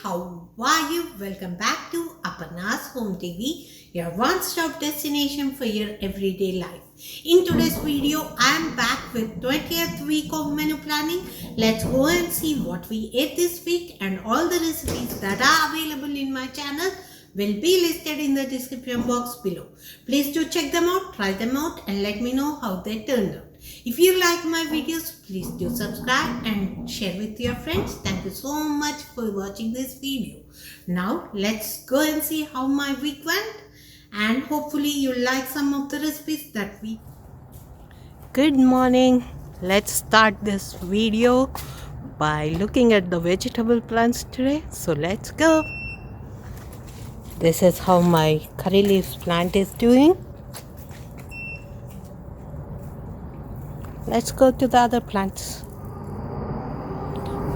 how are you? Welcome back to Aparna's Home TV, your one-stop destination for your everyday life. In today's video, I am back with 20th week of menu planning. Let's go and see what we ate this week, and all the recipes that are available in my channel will be listed in the description box below. Please do check them out, try them out, and let me know how they turned out. If you like my videos, please do subscribe and share with your friends. Thank you so much for watching this video. Now let's go and see how my week went, and hopefully you like some of the recipes that we. Good morning. Let's start this video by looking at the vegetable plants today. So let's go. This is how my curry leaves plant is doing. Let's go to the other plants.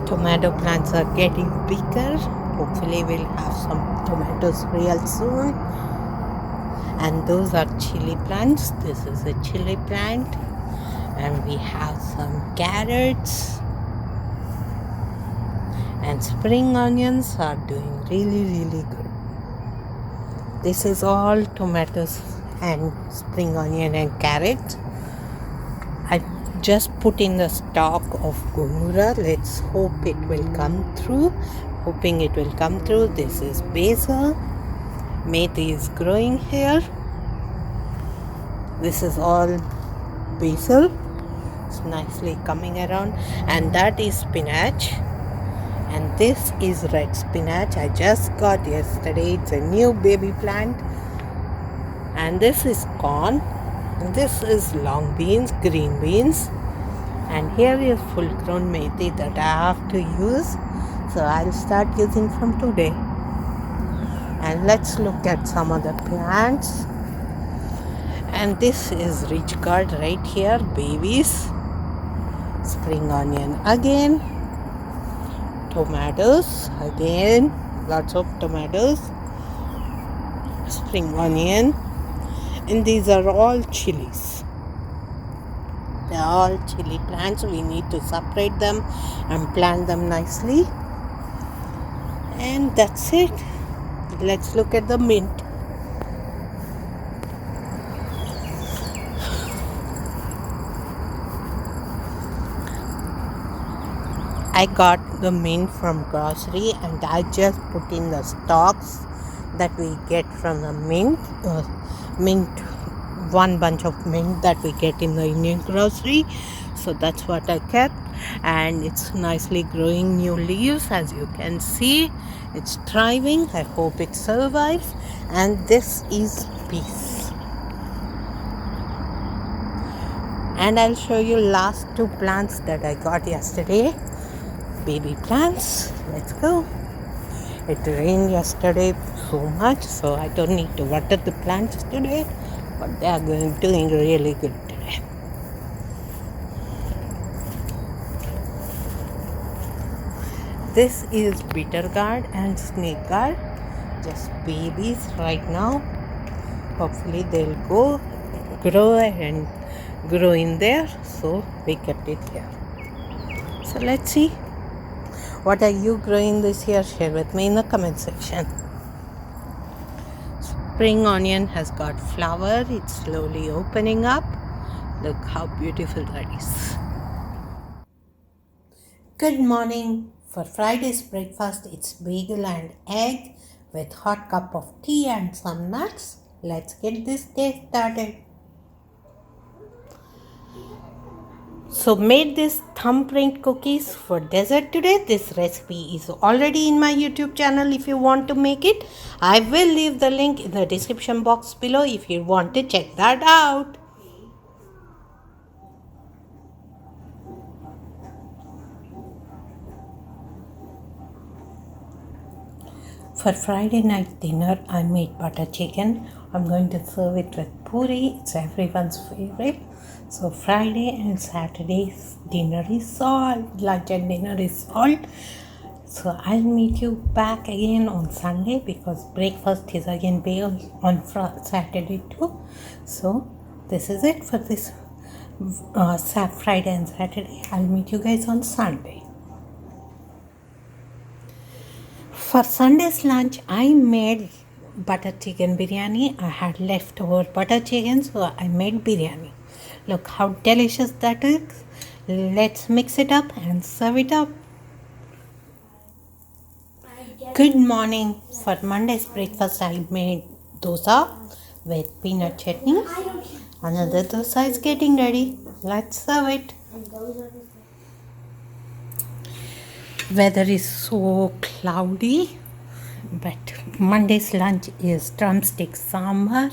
Tomato plants are getting bigger. Hopefully we'll have some tomatoes real soon. And those are chili plants. This is a chili plant. And we have some carrots. And spring onions are doing really good. This is all tomatoes and spring onion and carrots. I just put in the stock of gomura. Let's hope it will come through. Hoping it will come through. This is basil. Methi is growing here. This is all basil. It's nicely coming around. And that is spinach. And this is red spinach. I just got yesterday. It's a new baby plant. And this is corn. This is long beans, green beans, and here is full grown methi that I have to use, so I'll start using from today. And let's look at some other plants. And this is rich gourd right here, babies, spring onion again, tomatoes again, lots of tomatoes, spring onion. And these are all chilies. They are all chili plants. We need to separate them and plant them nicely. And that's it. Let's look at the mint. I got the mint from grocery, and I just put in the stalks that we get from the mint, one bunch of mint that we get in the Indian grocery. So that's what I kept, and it's nicely growing new leaves. As you can see, it's thriving. I hope it survives. And this is peas. And I'll show you last two plants that I got yesterday, baby plants. Let's go. It rained yesterday so much, so I don't need to water the plants today, but they are doing really good today. This is bitter gourd and snake gourd, just babies right now. Hopefully they'll grow and grow in there, so we kept it here. So let's see. What are you growing this year? Share with me in the comment section. Spring onion has got flower. It's slowly opening up. Look how beautiful that is. Good morning. For Friday's breakfast, it's bagel and egg with hot cup of tea and some nuts. Let's get this day started. So made this thumbprint cookies for dessert today. This recipe is already in my YouTube channel if you want to make it. I will leave the link in the description box below if you want to check that out. For Friday night dinner, I made butter chicken. I'm going to serve it with puri. It's everyone's favorite. So Friday and Saturday's dinner is salt. Lunch and dinner is salt. So I'll meet you back again on Sunday because breakfast is again bagel on Saturday too. So this is it for this Friday and Saturday. I'll meet you guys on Sunday. For Sunday's lunch, I made butter chicken biryani. I had leftover butter chicken, so I made biryani. Look how delicious that is. Let's mix it up and serve it up. Good morning. For Monday's breakfast, I made dosa with peanut chutney. Another dosa is getting ready. Let's serve it. Weather is so cloudy, but Monday's lunch is drumstick sambar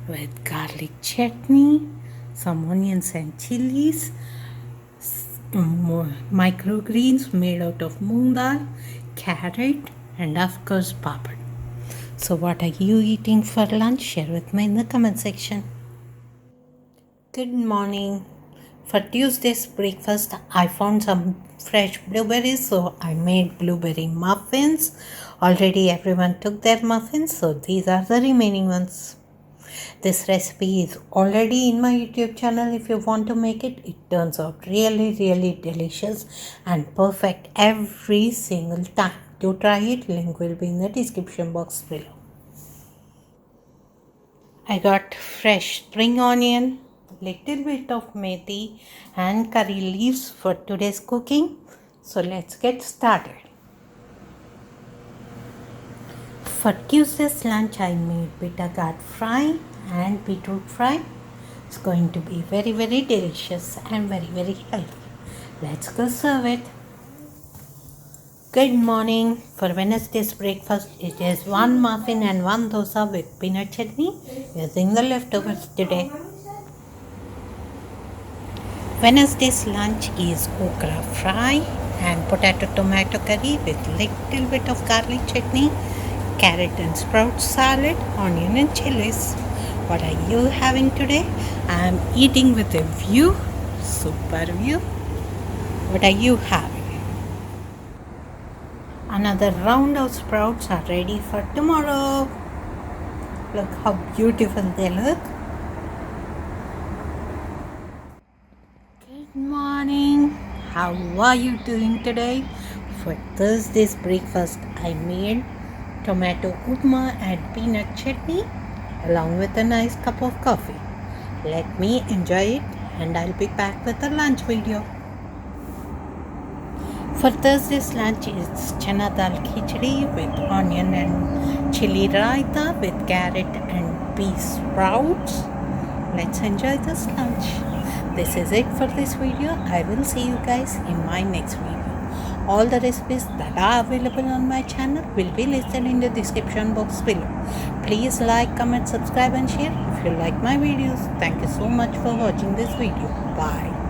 with garlic chutney, some onions and chilies, microgreens made out of moong dal, carrot, and of course papad. So what are you eating for lunch? Share with me in the comment section. Good morning. For Tuesday's breakfast, I found some fresh blueberries, so I made blueberry muffins. Already everyone took their muffins, so these are the remaining ones. This recipe is already in my YouTube channel. If you want to make it, it turns out really delicious and perfect every single time. To try it, link will be in the description box below. I got fresh spring onion, little bit of methi and curry leaves for today's cooking. So let's get started. For Tuesday's lunch, I made bitter gourd fry and beetroot fry. It's going to be very delicious and very healthy. Let's go serve it. Good morning. For Wednesday's breakfast, it is one muffin and one dosa with peanut chutney using the leftovers today. Wednesday's lunch is okra fry and potato tomato curry with little bit of garlic chutney, carrot and sprout salad, onion and chilies. What are you having today? I am eating with a view, super view. What are you having? Another round of sprouts are ready for tomorrow. Look how beautiful they look. Good morning. How are you doing today? For Thursday's breakfast, I made tomato upma and peanut chutney along with a nice cup of coffee. Let me enjoy it and I'll be back with a lunch video. For Thursday's lunch is chana dal khichdi with onion and chili raita with carrot and pea sprouts. Let's enjoy this lunch. This is it for this video. I will see you guys in my next video. All the recipes that are available on my channel will be listed in the description box below. Please like, comment, subscribe and share if you like my videos. Thank you so much for watching this video. Bye.